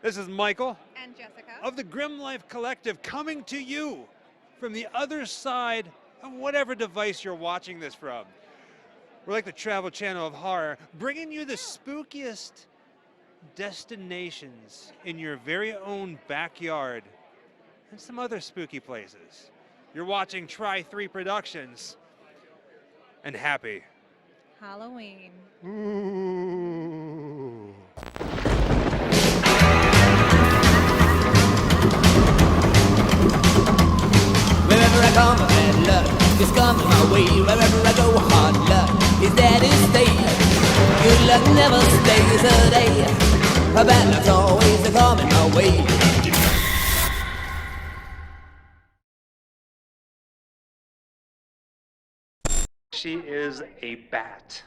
This is Michael And Jessica. of the Grimm-Life Collective coming to you from the other side of whatever device you're watching this from. We're like the Travel Channel of horror, bringing you the spookiest destinations in your very own backyard and some other spooky places. You're watching Try 3 Productions and happy. Halloween. Ooh. Wherever I come, bad luck is coming my way. Wherever I go, hard luck is there to stay. Good luck never stays a day. Bad luck's always coming my way. She is a bat.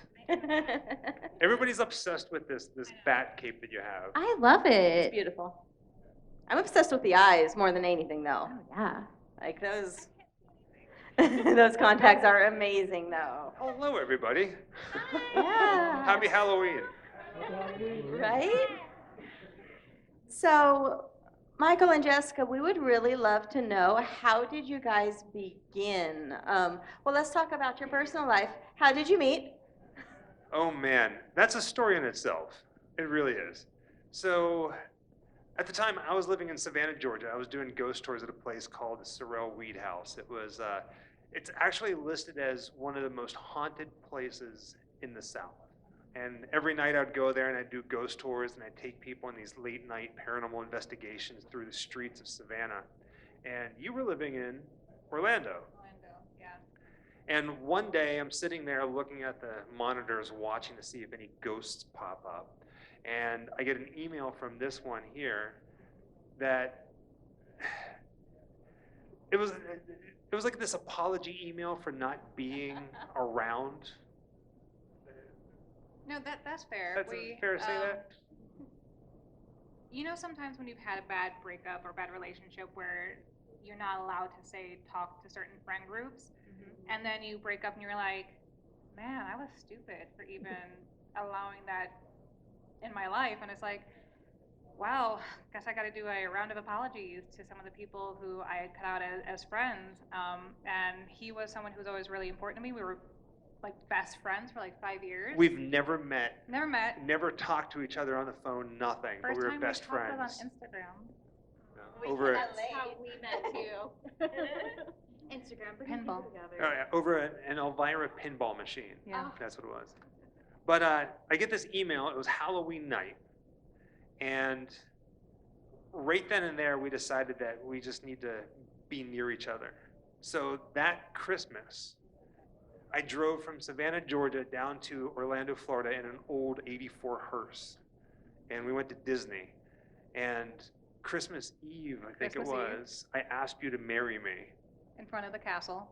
Everybody's obsessed with this bat cape that you have. I love It's it. beautiful. I'm obsessed with the eyes more than anything, though. Oh, yeah. Like those, those contacts are amazing, though. Hello, everybody. Yeah. Happy Halloween. Right? So, Michael and Jessica, we would really love to know, how did you guys begin? Well, let's talk about your personal life. How did you meet? Oh man, that's a story in itself. It really is. So, at the time, I was living in Savannah, Georgia. I was doing ghost tours at a place called the Sorrel Weed House. It's actually listed as one of the most haunted places in the South. And every night I'd go there and I'd do ghost tours and I'd take people on these late night paranormal investigations through the streets of Savannah. And you were living in Orlando. Yeah. And one day I'm sitting there looking at the monitors watching to see if any ghosts pop up. And I get an email from this one here that it was like this apology email for not being around. No, that's fair. That's fair to say that? You know, sometimes when you've had a bad breakup or bad relationship where you're not allowed to say talk to certain friend groups, and then you break up and you're like, man, I was stupid for even allowing that in my life. And it's like, wow, guess I got to do a round of apologies to some of the people who I had cut out as friends. And he was someone who was always really important to me. We were like best friends for like 5 years. We've never met. Never met. Never talked to each other on the phone, nothing. First but we were time best we talked friends. on Instagram. Over That's how we met too. Instagram, bringing people Pinball. together. over an Elvira pinball machine. Yeah. That's what it was. But I get this email. It was Halloween night. And right then and there, we decided that we just need to be near each other. So that Christmas, I drove from Savannah, Georgia, down to Orlando, Florida in an old '84 hearse. And we went to Disney. And Christmas Eve, I think Christmas it was, I asked you to marry me. In front of the castle.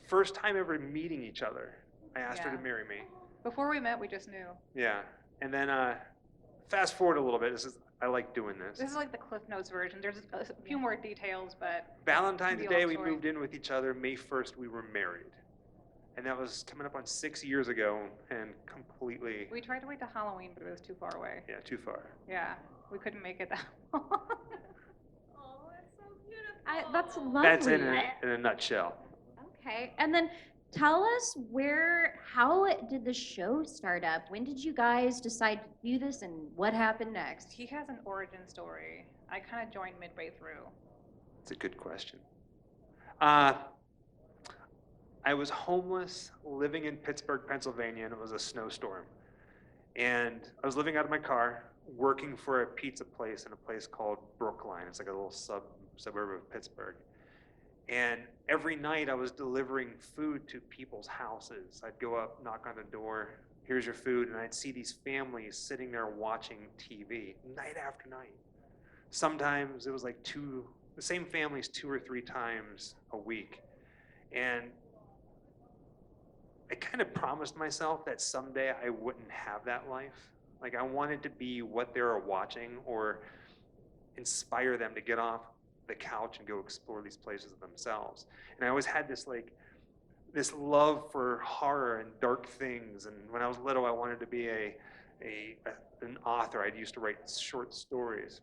First time ever meeting each other, I asked her Yeah. to marry me. Before we met, we just knew. Yeah. And then fast forward a little bit. I like doing this. This is like the Cliff Notes version. There's a few more details, but Valentine's Be a Day, long we story. moved in with each other. May 1st, we were married. And that was coming up on 6 years ago and completely, we tried to wait till Halloween, but it was too far away. yeah, too far. Yeah, we couldn't make it that long. Oh, that's so beautiful. That's lovely. That's in a nutshell. Okay, and then tell us how did the show start up? When did you guys decide to do this, and what happened next? He has an origin story. I kind of joined midway through. It's a good question. I was homeless, living in Pittsburgh, Pennsylvania, and it was a snowstorm. And I was living out of my car, working for a pizza place in a place called Brookline. It's like a little suburb of Pittsburgh. And every night I was delivering food to people's houses. I'd go up, knock on the door, here's your food, and I'd see these families sitting there watching TV night after night. Sometimes it was like the same families 2 or 3 times a week. And I kind of promised myself that someday I wouldn't have that life. Like I wanted to be what they were watching or inspire them to get off the couch and go explore these places themselves. And I always had this love for horror and dark things. And when I was little, I wanted to be an author. I used to write short stories.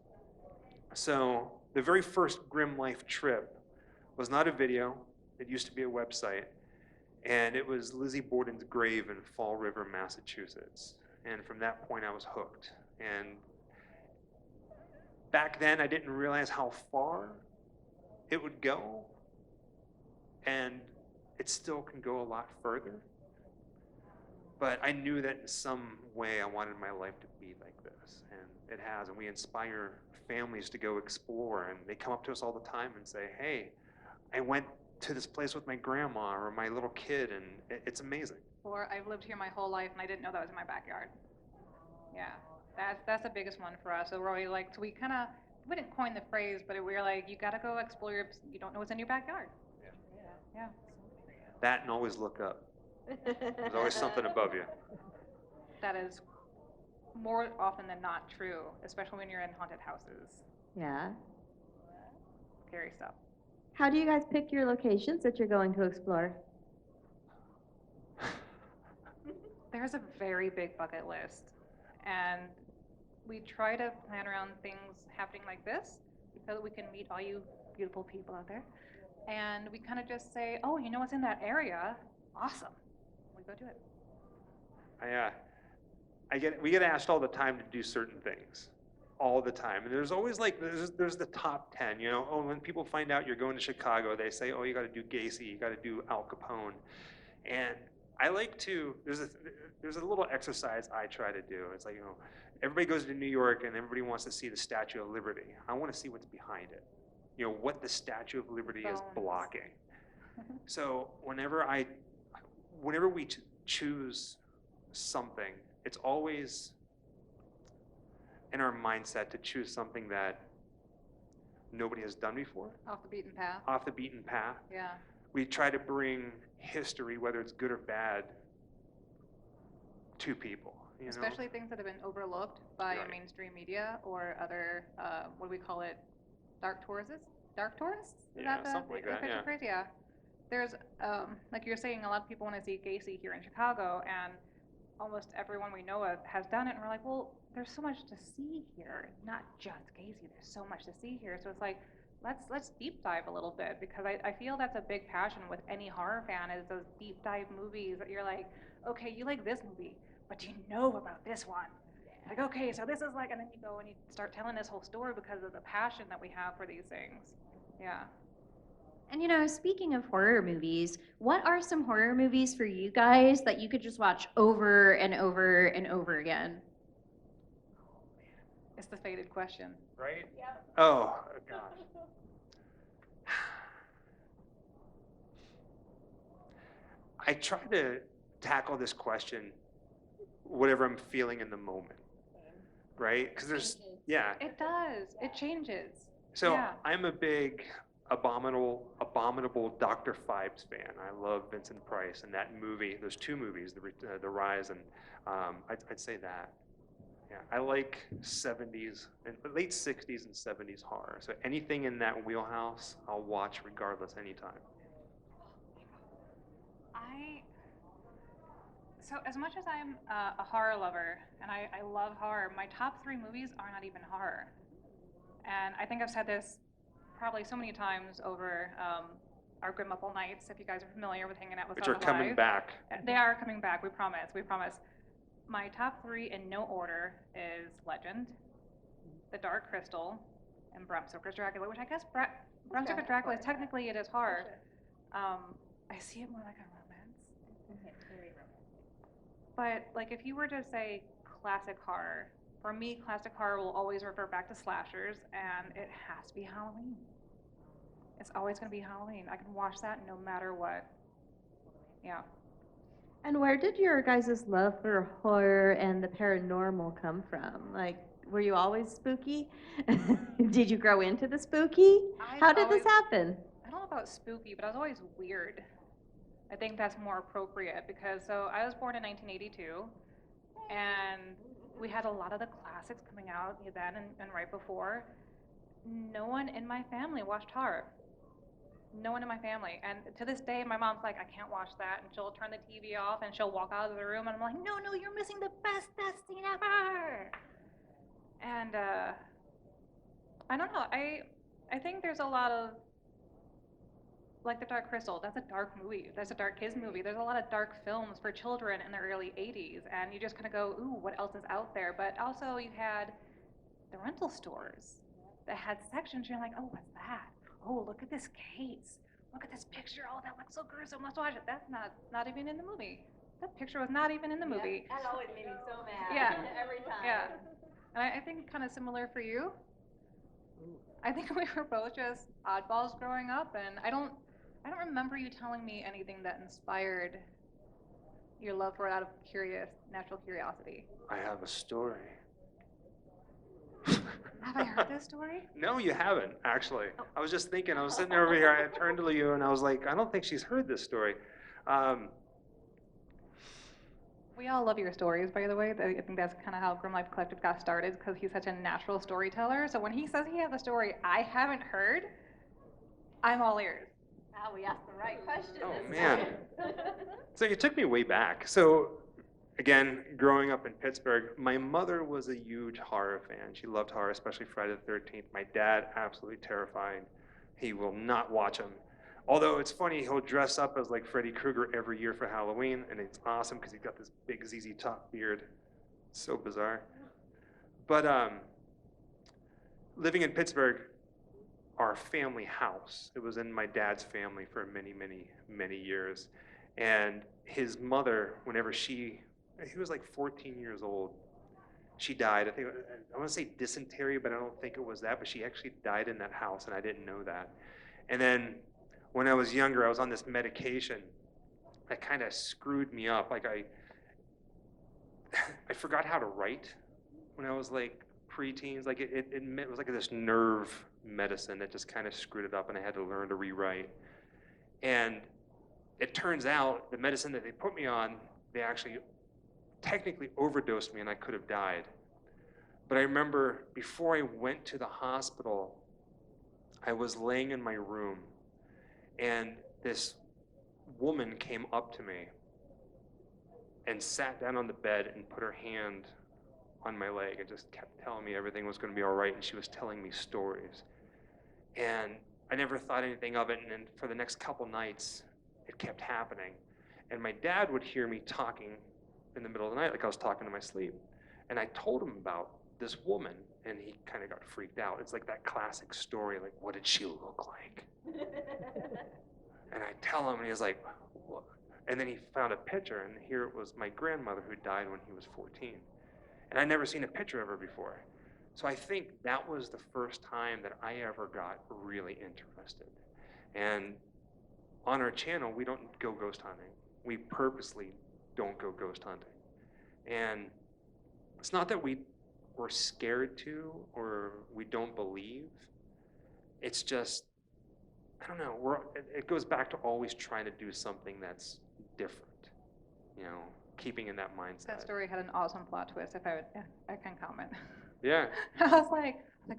So the very first Grimm-Life trip was not a video. It used to be a website. And it was Lizzie Borden's grave in Fall River, Massachusetts. And from that point, I was hooked. And back then, I didn't realize how far it would go. And it still can go a lot further. But I knew that in some way I wanted my life to be like this. And it has. And we inspire families to go explore. And they come up to us all the time and say, hey, I went to this place with my grandma or my little kid, and it's amazing. Or I've lived here my whole life and I didn't know that was in my backyard. Yeah, that's the biggest one for us. So we're always like, so we kind of, we didn't coin the phrase, but we were like, you got to go explore you don't know what's in your backyard. Yeah. That and always look up. There's always something above you. That is more often than not true, especially when you're in haunted houses. Yeah. Scary stuff. How do you guys pick your locations that you're going to explore? There's a very big bucket list, and we try to plan around things happening like this so that we can meet all you beautiful people out there. And we kind of just say, oh, you know what's in that area? Awesome. We go do it. We get asked all the time to do certain things. All the time. And there's always like, there's the top 10, you know. Oh, when people find out you're going to Chicago, they say, oh, you got to do Gacy, you got to do Al Capone. And I like to, there's a little exercise I try to do. It's like, you know, everybody goes to New York and everybody wants to see the Statue of Liberty. I want to see what's behind it. You know, what the Statue of Liberty is blocking. So whenever we choose something, it's always in our mindset to choose something that nobody has done before. Off the beaten path. Off the beaten path. Yeah. We try to bring history, whether it's good or bad, to people. You Especially know? things that have been overlooked by mainstream media or other, what do we call it, dark tourists? Dark tourists? Is Yeah, that the something like that, official yeah. phrase? Yeah. There's, like you're saying, a lot of people want to see Gacy here in Chicago, and almost everyone we know of has done it, and we're like, well, there's so much to see here, not just Gacy. There's so much to see here. So it's like, let's deep dive a little bit, because I feel that's a big passion with any horror fan, is those deep dive movies that you're like, okay, you like this movie, but do you know about this one? Like, okay, so this is like, and then you go and you start telling this whole story because of the passion that we have for these things. Yeah. And you know, speaking of horror movies, what are some horror movies for you guys that you could just watch over and over and over again? It's the faded question. Right? Yeah. Oh, gosh. I try to tackle this question whatever I'm feeling in the moment, right? Because there's, yeah. It does. It changes. So Yeah. I'm a big abominable Dr. Phibes fan. I love Vincent Price and that movie, those two movies, The Rise, and I'd say that. Yeah, I like 70s, and late 60s and 70s horror. So anything in that wheelhouse, I'll watch regardless anytime. So as much as I'm a horror lover, and I love horror, my top 3 movies are not even horror. And I think I've said this probably so many times over our Grimm Up All Nights, if you guys are familiar with hanging out with us. Which are coming back. They are coming back, we promise, we promise. My top 3 in no order is Legend, The Dark Crystal, and Bram Stoker's Dracula, which I guess Bram Stoker's Dracula is technically it is horror. I see it more like a romance. But like if you were to say classic horror, for me classic horror will always refer back to slashers, and it has to be Halloween. It's always going to be Halloween. I can watch that no matter what. Yeah. And where did your guys' love for horror and the paranormal come from? Like, were you always spooky? Did you grow into the spooky? How did this happen? I don't know about spooky, but I was always weird. I think that's more appropriate because, so I was born in 1982, and we had a lot of the classics coming out then and right before. No one in my family watched horror. No one in my family. And to this day, my mom's like, I can't watch that. And she'll turn the TV off and she'll walk out of the room. And I'm like, no, you're missing the best scene ever. And I don't know. I think there's a lot of, like The Dark Crystal, that's a dark movie. That's a dark kids movie. There's a lot of dark films for children in the early 80s, and you just kind of go, ooh, what else is out there? But also you had the rental stores that had sections. You're like, oh, what's that? Oh, look at this case. Look at this picture. Oh, that looks so gruesome. Let's watch it. That's not even in the movie. That picture was not even in the movie. That always made me so mad. Yeah. Every time. Yeah. And I think kind of similar for you. I think we were both just oddballs growing up, and I don't remember you telling me anything that inspired your love for it out of natural curiosity. I have a story. Have I heard this story? No, you haven't, actually. I was just thinking, I was sitting over here, I turned to you and I was like, I don't think she's heard this story. We all love your stories, by the way. I think that's kind of how Grimm-Life Collective got started, because he's such a natural storyteller. So when he says he has a story I haven't heard, I'm all ears. Now we asked the right question. Oh, this man. time. So you took me way back. So again, growing up in Pittsburgh, my mother was a huge horror fan. She loved horror, especially Friday the 13th. My dad, absolutely terrifying. He will not watch them. Although it's funny, he'll dress up as like Freddy Krueger every year for Halloween, and it's awesome because he's got this big ZZ Top beard. It's so bizarre. But living in Pittsburgh, our family house, it was in my dad's family for many, many, many years. And his mother, whenever he was like 14 years old, she died. I want to say dysentery, but I don't think it was that, but she actually died in that house, and I didn't know that. And then when I was younger, I was on this medication that kind of screwed me up. Like I forgot how to write when I was like preteens. Like it was like this nerve medicine that just kind of screwed it up, and I had to learn to rewrite. And it turns out the medicine that they put me on, they actually technically overdosed me and I could have died. But I remember before I went to the hospital, I was laying in my room and this woman came up to me and sat down on the bed and put her hand on my leg and just kept telling me everything was going to be all right, and she was telling me stories. And I never thought anything of it, and then for the next couple nights, it kept happening. And my dad would hear me talking in the middle of the night like I was talking to my sleep. And I told him about this woman, and he kind of got freaked out. It's like that classic story, like, what did she look like? And I tell him, and he's like, what? And then he found a picture, and here it was my grandmother who died when he was 14. And I'd never seen a picture of her before. So I think that was the first time that I ever got really interested. And on our channel, we don't go ghost hunting. We purposely don't go ghost hunting. And it's not that we're scared to or we don't believe. It's just, I don't know, it goes back to always trying to do something that's different, you know, keeping in that mindset. That story had an awesome plot twist, if I can comment. Yeah. I was like,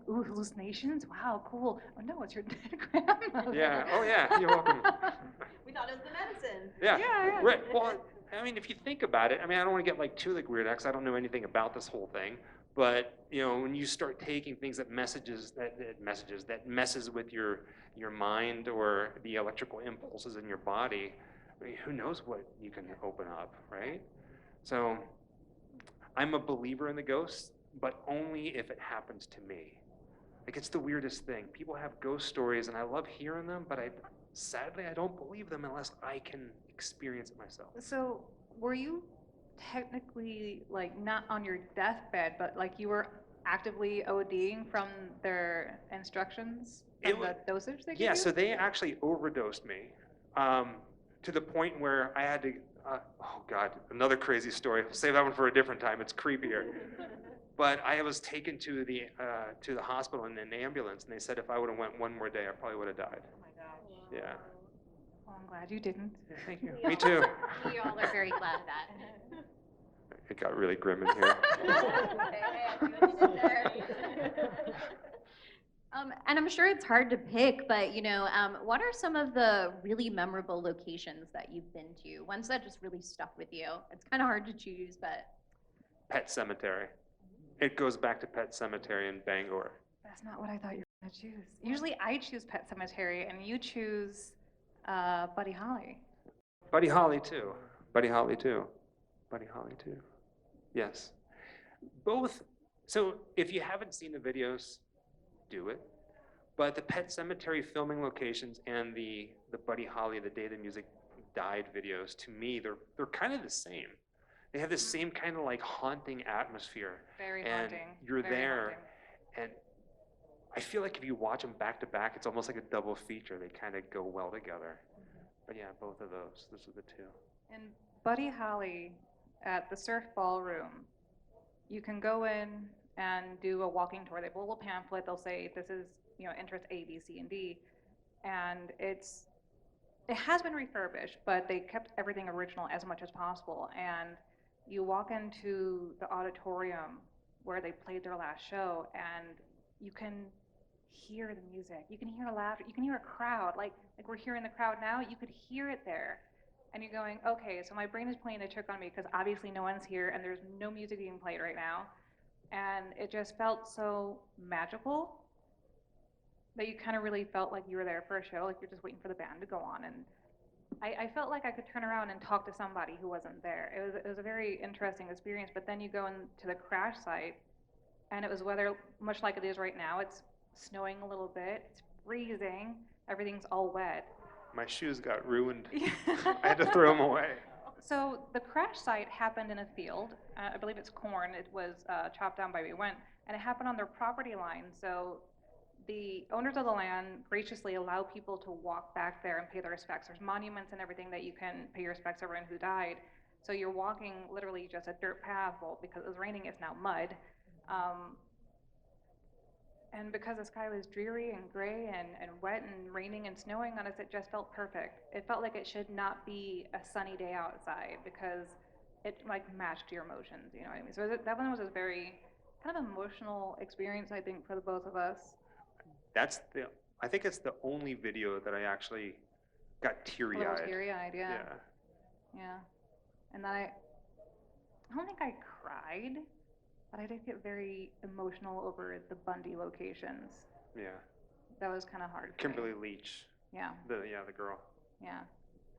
ooh, hallucinations? Wow, cool. Oh no, it's your dead grandmother. Yeah. Oh yeah. You're welcome. We thought it was the medicine. Yeah. Yeah. Right. Well, I mean, if you think about it, I mean, I don't want to get like too like weird because I don't know anything about this whole thing. But you know, when you start taking things that messes with your mind or the electrical impulses in your body, I mean, who knows what you can open up, right? So, I'm a believer in the ghosts, but only if it happens to me. Like, it's the weirdest thing. People have ghost stories, and I love hearing them, but sadly, I don't believe them unless I can experience it myself. So, were you technically, like, not on your deathbed, but, like, you were actively ODing from their instructions, from the dosage they gave you? Yeah, so they actually overdosed me to the point where I had to, oh God, another crazy story. I'll save that one for a different time. It's creepier. But I was taken to the hospital in an ambulance, and they said if I would have went one more day, I probably would have died. Oh my gosh. Yeah. Well, I'm glad you didn't. Yeah, thank you. Me too. We all are very glad of that. It got really grim in here. And I'm sure it's hard to pick, but you know, what are some of the really memorable locations that you've been to? Ones that just really stuck with you? It's kind of hard to choose, but Pet Cemetery. It goes back to Pet Cemetery in Bangor. That's not what I thought you were going to choose. Usually I choose Pet Cemetery, and you choose Buddy Holly. Buddy Holly too. Buddy Holly too. Buddy Holly too. Yes. Both. So if you haven't seen the videos, do it. But the Pet Cemetery filming locations and the Buddy Holly, the Day the Music Died videos, to me, they're kind of the same. They have the same kind of like haunting atmosphere. Very and haunting. You're Very there, haunting. and I feel like if you watch them back to back, it's almost like a double feature. They kind of go well together. But yeah, both of those. Those are the two. And Buddy Holly at the Surf Ballroom, you can go in and do a walking tour. They have a little pamphlet. They'll say this is, interest A, B, C, and D, and it has been refurbished, but they kept everything original as much as possible. And you walk into the auditorium where they played their last show, and you can hear the music. You can hear laughter. You can hear a crowd. Like we're hearing the crowd now. You could hear it there. And you're going, okay, so my brain is playing a trick on me because obviously no one's here and there's no music being played right now. And it just felt so magical that you kind of really felt like you were there for a show, like you're just waiting for the band to go on. And I felt like I could turn around and talk to somebody who wasn't there. It was a very interesting experience. But then you go into the crash site, and it was weather much like it is right now. It's snowing a little bit. It's freezing. Everything's all wet. My shoes got ruined. I had to throw them away. So the crash site happened in a field. I believe it's corn. It was chopped down by we went, and it happened on their property line. So the owners of the land graciously allow people to walk back there and pay their respects. There's monuments and everything that you can pay your respects to everyone who died. So you're walking literally just a dirt path. Well, because it was raining, it's now mud. And because the sky was dreary and gray and wet and raining and snowing on us, it just felt perfect. It felt like it should not be a sunny day outside because it like matched your emotions, you know what I mean? So that one was a very kind of emotional experience, I think, for the both of us. I think it's the only video that I actually got teary-eyed. A little teary-eyed, yeah. Yeah. Yeah. And then I don't think I cried, but I did get very emotional over the Bundy locations. Yeah. That was kind of hard for me. Kimberly Leach. Yeah. The girl. Yeah.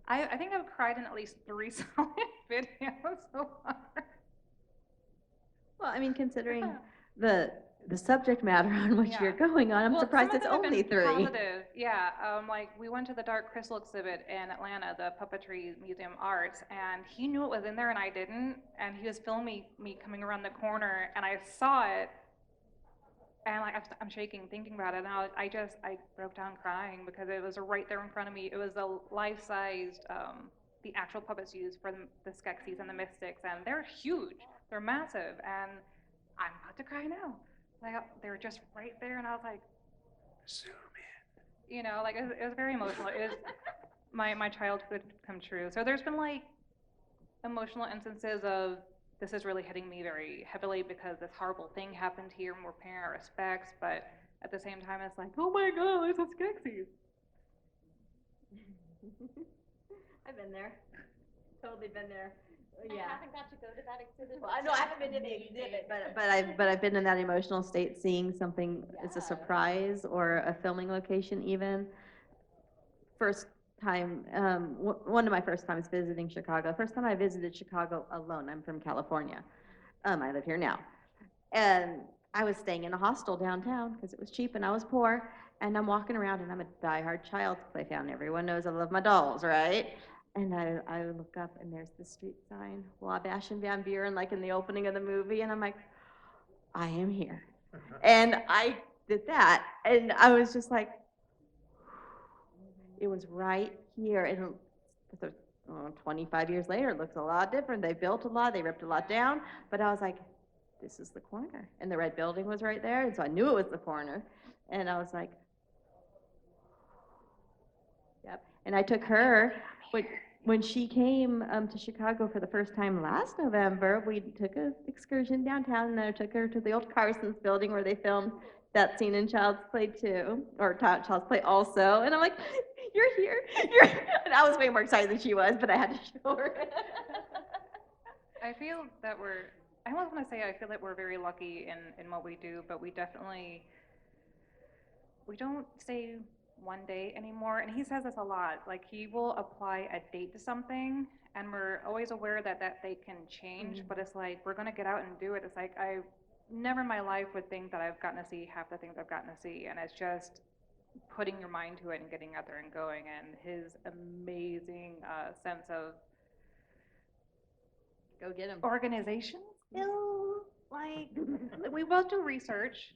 I think I've cried in at least 3 solid videos so far. Well, I mean, considering the subject matter on which you're going on, I'm surprised some it's of them have only been 3. Positive. Yeah, like we went to the Dark Crystal exhibit in Atlanta, the Puppetry Museum Arts, and he knew it was in there and I didn't, and he was filming me coming around the corner, and I saw it, and like I'm shaking thinking about it, and I broke down crying because it was right there in front of me. It was a life-sized, the actual puppets used for the Skeksis and the Mystics, and they're huge, they're massive, and I'm about to cry now. Like they were just right there, and I was like, zoom in. you know, like it was very emotional. It was my childhood come true. So there's been like emotional instances of this is really hitting me very heavily because this horrible thing happened here and we're paying our respects, but at the same time it's like, oh my god, it's a Skeksis. I've been there. Totally been there. I Yeah. haven't got to go to that exhibit. Well, I know I haven't been to the exhibit, but I've been in that emotional state, seeing something as a surprise or a filming location even. First time, one of my first times visiting Chicago. First time I visited Chicago alone. I'm from California. I live here now, and I was staying in a hostel downtown because it was cheap and I was poor. And I'm walking around and I'm a diehard Child's Play fan. Everyone knows I love my dolls, right? And I look up and there's the street sign, Wabash and Van Buren, like in the opening of the movie, and I'm like, I am here. And I did that, and I was just like, it was right here. And 25 years later, it looks a lot different. They built a lot, they ripped a lot down, but I was like, this is the corner. And the red building was right there, and so I knew it was the corner. And I was like, yep. And I took her, when she came to Chicago for the first time last November, we took an excursion downtown, and then I took her to the old Carson's building where they filmed that scene in Child's Play 2, or Child's Play also. And I'm like, you're here. And I was way more excited than she was, but I had to show her. I feel that I almost want to say I feel that we're very lucky in what we do, but we definitely we don't say one day anymore, and he says this a lot. Like, he will apply a date to something, and we're always aware that that date can change, but it's like, we're gonna get out and do it. It's like, I never in my life would think that I've gotten to see half the things I've gotten to see, and it's just putting your mind to it and getting out there and going, and his amazing sense of Go get him. organization skills. Like, we both do research,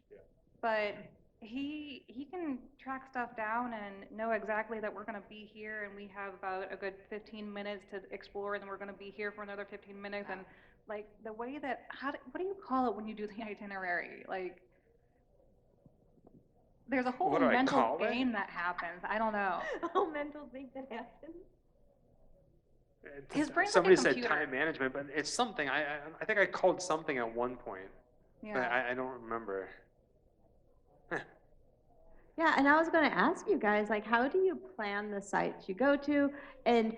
but he can track stuff down and know exactly that we're going to be here, and we have about a good 15 minutes to explore, and then we're going to be here for another 15 minutes. And like, the way that, what do you call it when you do the itinerary? Like, there's a whole What do I mental call it? game that happens. I don't know. Oh, mental thing that happens. His brain's like a Somebody said computer. time management, but it's something. I think I called something at one point, but Yeah. I don't remember. Yeah, and I was going to ask you guys, like, how do you plan the sites you go to, and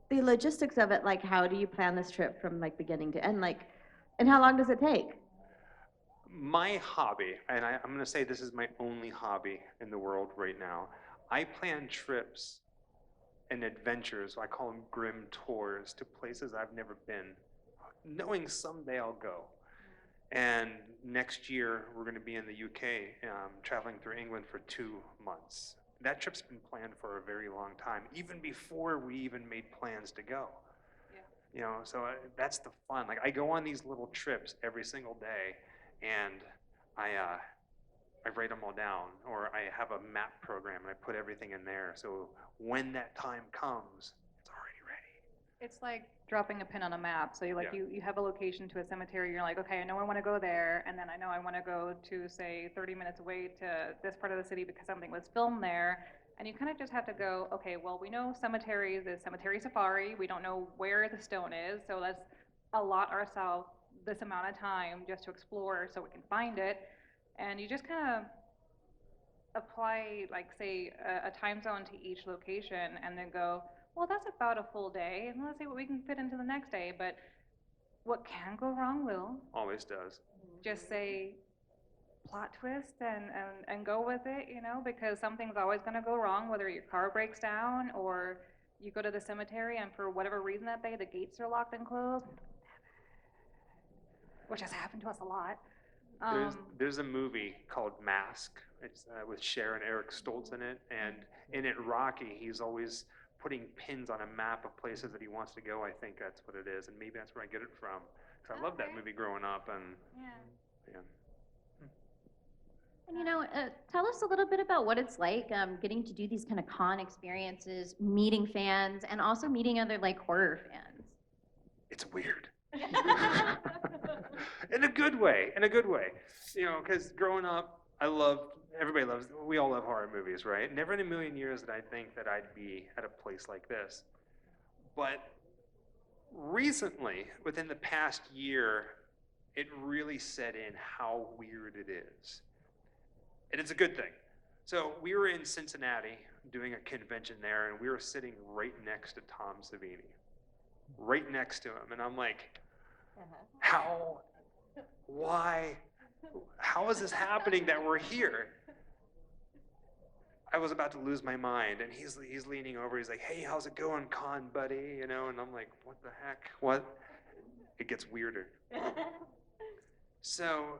the logistics of it? Like, how do you plan this trip from like beginning to end? Like, and how long does it take? My hobby, and I'm going to say this is my only hobby in the world right now. I plan trips and adventures. I call them Grimm tours to places I've never been, knowing someday I'll go. And next year, we're going to be in the UK, traveling through England for 2 months. That trip's been planned for a very long time, even before we even made plans to go. Yeah. You know, so that's the fun. Like, I go on these little trips every single day, and I write them all down, or I have a map program, and I put everything in there. So when that time comes, it's already ready. It's like dropping a pin on a map. So Yeah. you have a location to a cemetery. You're like, okay, I know I want to go there, and then I know I want to go to, say, 30 minutes away to this part of the city because something was filmed there. And you kind of just have to go, okay, well, we know cemeteries is Cemetery Safari. We don't know where the stone is, so let's allot ourselves this amount of time just to explore so we can find it. And you just kind of apply, like, say, a time zone to each location, and then go, well, that's about a full day, and let's see what we can fit into the next day. But what can go wrong will. Always does. Just say plot twist and go with it, you know, because something's always going to go wrong, whether your car breaks down or you go to the cemetery and for whatever reason that day the gates are locked and closed, which has happened to us a lot. There's a movie called Mask. It's with Cher and Eric Stoltz in it, and in it, Rocky, he's always putting pins on a map of places that he wants to go. I think that's what it is, and maybe that's where I get it from. Because I loved that Okay. movie growing up, and Yeah. yeah. And you know, tell us a little bit about what it's like getting to do these kind of con experiences, meeting fans, and also meeting other like horror fans. It's weird. In a good way, in a good way. You know, because growing up, we all love horror movies, right? Never in a million years did I think that I'd be at a place like this. But recently, within the past year, it really set in how weird it is. And it's a good thing. So we were in Cincinnati doing a convention there, and we were sitting right next to Tom Savini. Right next to him. And I'm like, how, why, how is this happening that we're here? I was about to lose my mind, and he's leaning over. He's like, hey, how's it going, con buddy? You know, and I'm like, what the heck? What? It gets weirder. So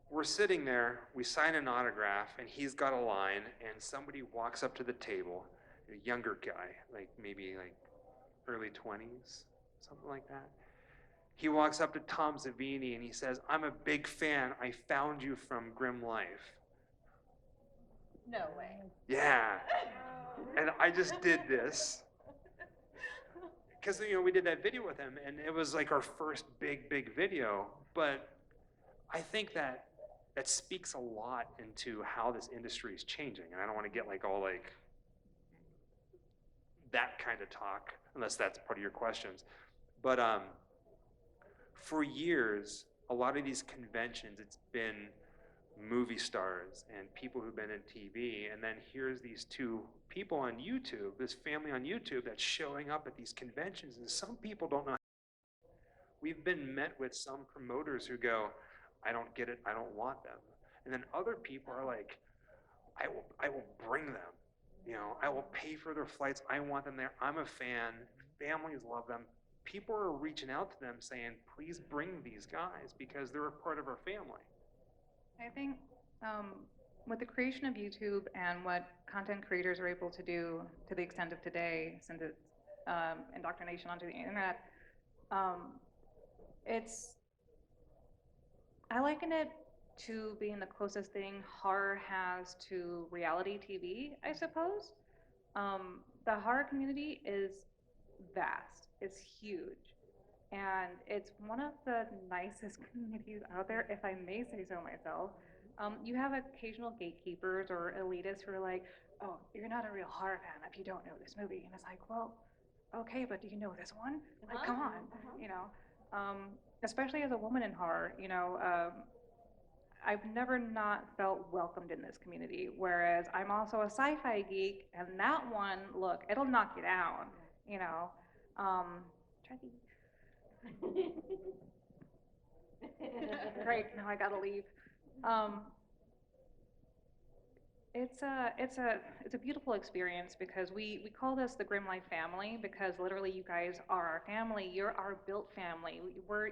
we're sitting there, we sign an autograph, and he's got a line, and somebody walks up to the table, a younger guy, like maybe like early 20s, something like that. He walks up to Tom Savini and he says, I'm a big fan. I found you from Grimm-Life. No way. Yeah. And I just did this. Because, you know, we did that video with him, and it was like our first big video. But I think that speaks a lot into how this industry is changing. And I don't want to get like all like that kind of talk, unless that's part of your questions. But for years, a lot of these conventions, it's been movie stars and people who've been in TV, and then here's these two people on YouTube, this family on YouTube that's showing up at these conventions, and some people don't know. We've been met with some promoters who go, I don't get it, I don't want them. And then other people are like, I will bring them. You know, I will pay for their flights. I want them there. I'm a fan. Families love them. People are reaching out to them saying, please bring these guys because they're a part of our family. I think with the creation of YouTube and what content creators are able to do to the extent of today, since it's indoctrination onto the internet, it's, I liken it to being the closest thing horror has to reality TV, I suppose. The horror community is vast, it's huge, and it's one of the nicest communities out there, if I may say so myself. You have occasional gatekeepers or elitists who are like, oh, you're not a real horror fan if you don't know this movie. And it's like, well, okay, but do you know this one? Like, come on, you know. Especially as a woman in horror, you know, I've never not felt welcomed in this community, whereas I'm also a sci-fi geek, and that one, look, it'll knock you down, you know. Try these. Great, now I gotta leave. It's a beautiful experience because we call this the Grimm-Life family because literally you guys are our family. You're our built family.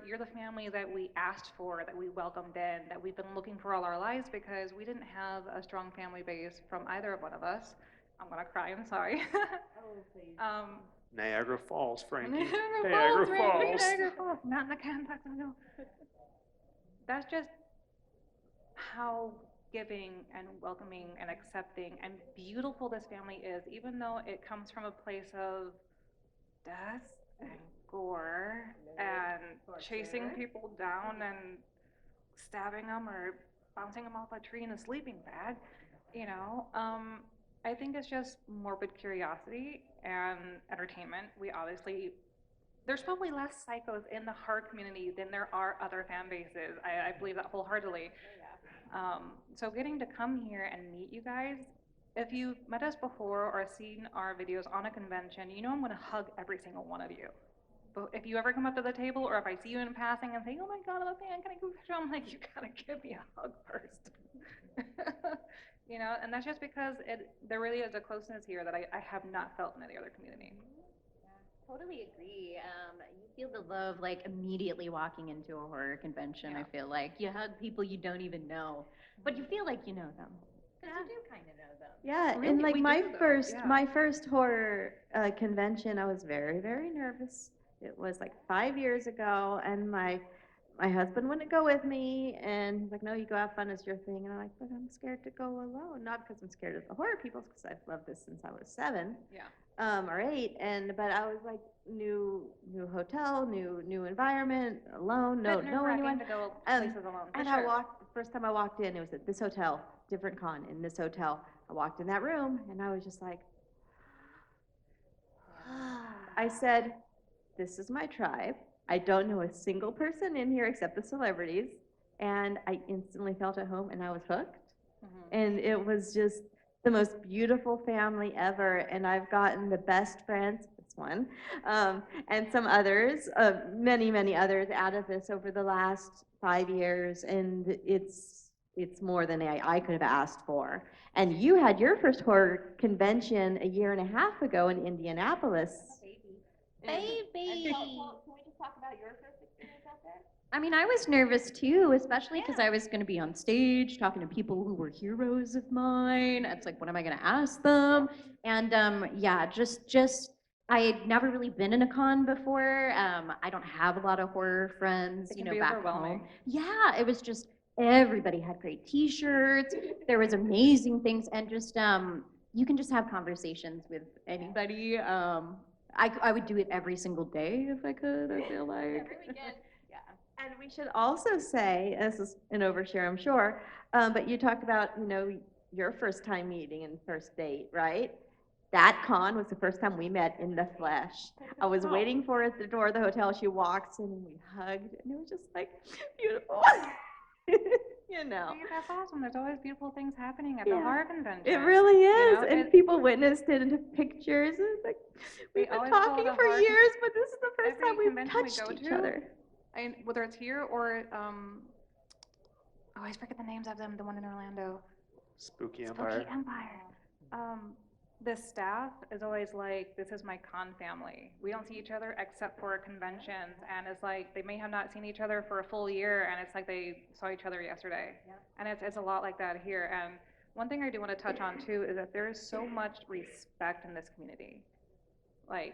You're the family that we asked for, that we welcomed in, that we've been looking for all our lives because we didn't have a strong family base from either one of us. I'm gonna cry. I'm sorry. Oh, please. Niagara Falls, Frankie. Niagara Falls. Niagara Falls. Not in the Kansas, no. That's just how giving and welcoming and accepting and beautiful this family is, even though it comes from a place of death and gore and chasing people down and stabbing them or bouncing them off a tree in a sleeping bag, you know. I think it's just morbid curiosity and entertainment. We obviously, there's probably less psychos in the horror community than there are other fan bases. I believe that wholeheartedly. So getting to come here and meet you guys, if you've met us before or seen our videos on a convention, you know I'm gonna hug every single one of you. But if you ever come up to the table or if I see you in passing and say, oh my God, I'm a fan, can I go picture? I'm like, you gotta give me a hug first. You know, and that's just because there really is a closeness here that I have not felt in any other community. Totally agree. You feel the love like immediately walking into a horror convention. Yeah. I feel like you hug people you don't even know, but you feel like you know them because you do kind of know them. Yeah, Really, and like we do, though. my first horror convention, I was very, very nervous. It was like 5 years ago, and my husband wouldn't go with me, and he's like, "No, you go have fun. It's your thing." And I'm like, "But I'm scared to go alone, not because I'm scared of the horror people, because I've loved this since I was 7." Yeah. Or 8, but I was like new hotel, new environment, alone, no Bit know nerve-wracking anyone. to go Um, places alone. For And sure. I walked, the first time I walked in, it was at this hotel, different con in this hotel. I walked in that room and I was just like, I said, this is my tribe. I don't know a single person in here except the celebrities. And I instantly felt at home and I was hooked. And it was just the most beautiful family ever. And I've gotten the best friends, this one, and some others, many, many others out of this over the last 5 years. And it's more than I could have asked for. And you had your first horror convention a year and a half ago in Indianapolis. Baby. Can we just talk about your first experience out there? I mean, I was nervous too, especially because I was going to be on stage talking to people who were heroes of mine. It's like, what am I going to ask them? And yeah, just I had never really been in a con before. I don't have a lot of horror friends, It you can know, be back overwhelming. home. Yeah, it was just everybody had great T-shirts. There was amazing things, and just you can just have conversations with anybody. I would do it every single day if I could. I feel like Every weekend. And we should also say, this is an overshare, I'm sure, but you talked about, you know, your first time meeting and first date, right? That con was the first time we met in the flesh. I was waiting for her at the door of the hotel. She walks in and we hugged, and it was just like beautiful. You know. Hey, that's awesome. There's always beautiful things happening at the horror convention. It really is, You know, and people witnessed it and took pictures. And it's like we've been always call talking the for horror years, but this is the first every time we've convention we touched go each to, other. whether it's here or I always forget the names of them, the one in Orlando. Spooky Spooky Empire. Empire. The staff is always like, this is my con family. We don't see each other except for conventions, and it's like they may have not seen each other for a full year, and it's like they saw each other yesterday. And it's a lot like that here. And one thing I do want to touch on too is that there is so much respect in this community. Like,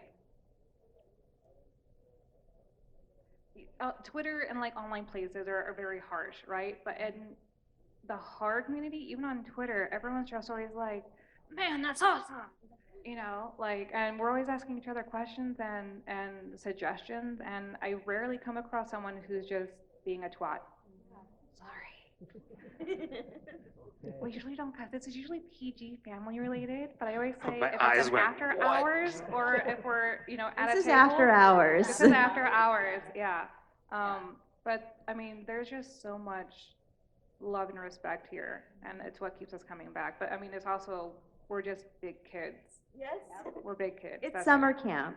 Twitter and like online places are very harsh, right? But in the horror community, even on Twitter, everyone's just always like, man, that's awesome. You know, like, and we're always asking each other questions and suggestions, and I rarely come across someone who's just being a twat. Sorry. We usually don't cuss. This is usually PG family related, but I always say My if eyes it's an went, after "What?" hours or if we're, you know, at a This is table. after hours. This is after hours, yeah. But I mean, there's just so much love and respect here, and it's what keeps us coming back. But I mean, it's also, we're just big kids. Yes. We're big kids. It's That's summer camp.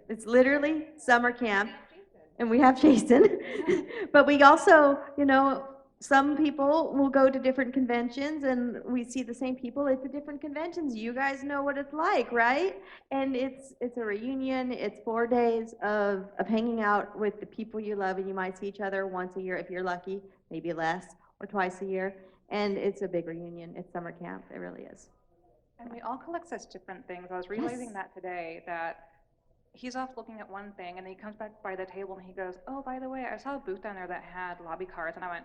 It's literally summer camp. And we have Jason. But we also, you know, some people will go to different conventions and we see the same people at the different conventions. You guys know what it's like, right? And it's a reunion. It's 4 days of hanging out with the people you love, and you might see each other once a year if you're lucky, maybe less, or twice a year. And it's a big reunion. It's summer camp. It really is. And we all collect such different things. I was realizing Yes. that today, that he's off looking at one thing, and then he comes back by the table and he goes, oh, by the way, I saw a booth down there that had lobby cards, and I went,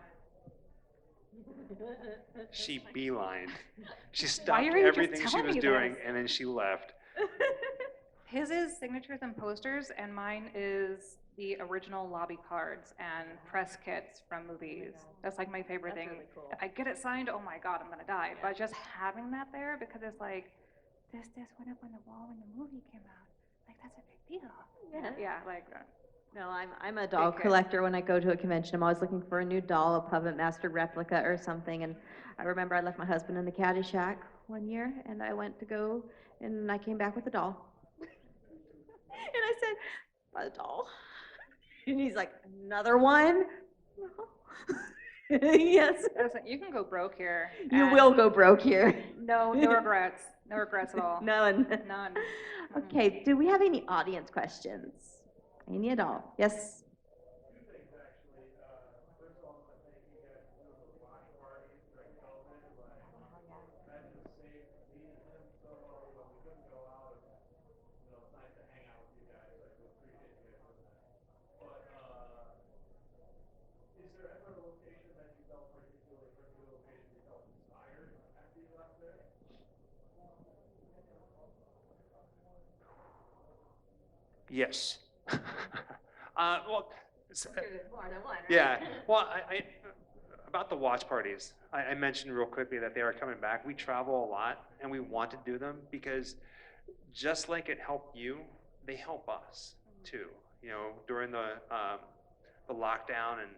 She beelined. She Why stopped are you just everything she telling was me doing, this? and then she left. his is signatures and posters, and mine is the original lobby cards and press kits from movies. That's like my favorite thing. If I get it signed, oh my God, I'm gonna die. But just having that there, because it's like, this went up on the wall when the movie came out. Like, that's a big deal. Yeah, like, No, I'm a doll kid. collector. When I go to a convention, I'm always looking for a new doll, a Puppet Master replica or something. And I remember I left my husband in the caddy shack one year, and I went to go, and I came back with a doll. And I said, a doll? And he's like, another one? No. Yes. listen, you can go broke here. You and will go broke here. No regrets. No regrets at all. None. None. Okay, do we have any audience questions? Any at all? Yes? Yes. Well, yeah. Well, about the watch parties, I mentioned real quickly that they are coming back. We travel a lot, and we want to do them because just like it helped you, they help us too. You know, during the lockdown and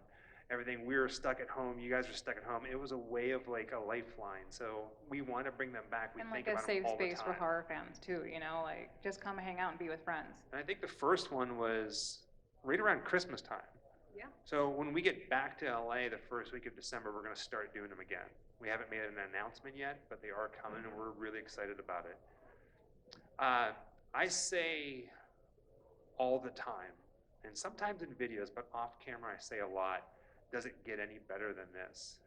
everything, we were stuck at home. You guys were stuck at home. It was a way of like a lifeline. So we want to bring them back. We And think like a about them safe all the space for time. horror fans too, you know, like just come hang out and be with friends. And I think the first one was right around Christmas time. Yeah. So when we get back to LA the first week of December, we're going to start doing them again. We haven't made an announcement yet, but they are coming, and we're really excited about it. I say all the time, and sometimes in videos, but off camera I say a lot, does it get any better than this?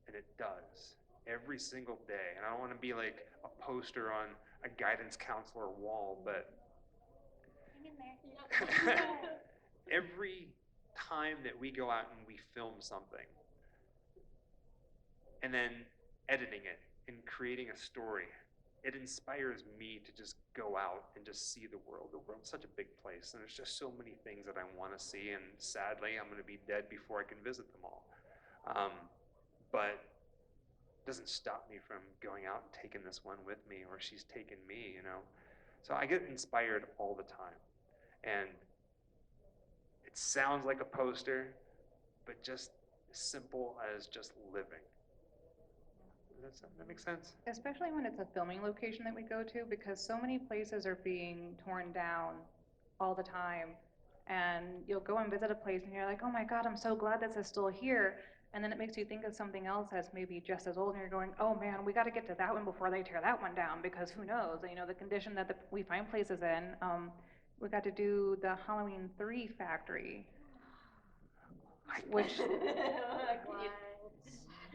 And it does. Every single day. And I don't want to be like a poster on a guidance counselor wall, but every time that we go out and we film something, and then editing it and creating a story, it inspires me to just go out and just see the world. The world's such a big place, and there's just so many things that I want to see, and sadly, I'm going to be dead before I can visit them all. But it doesn't stop me from going out and taking this one with me, or she's taken me, you know. So I get inspired all the time. And it sounds like a poster, but just as simple as just living. Does that make sense? Especially when it's a filming location that we go to, because so many places are being torn down all the time. And you'll go and visit a place and you're like, oh my God, I'm so glad this is still here. and then it makes you think of something else that's maybe just as old, and you're going, oh man, we got to get to that one before they tear that one down, because who knows, you know, the condition that we find places in. We got to do the Halloween 3 factory, which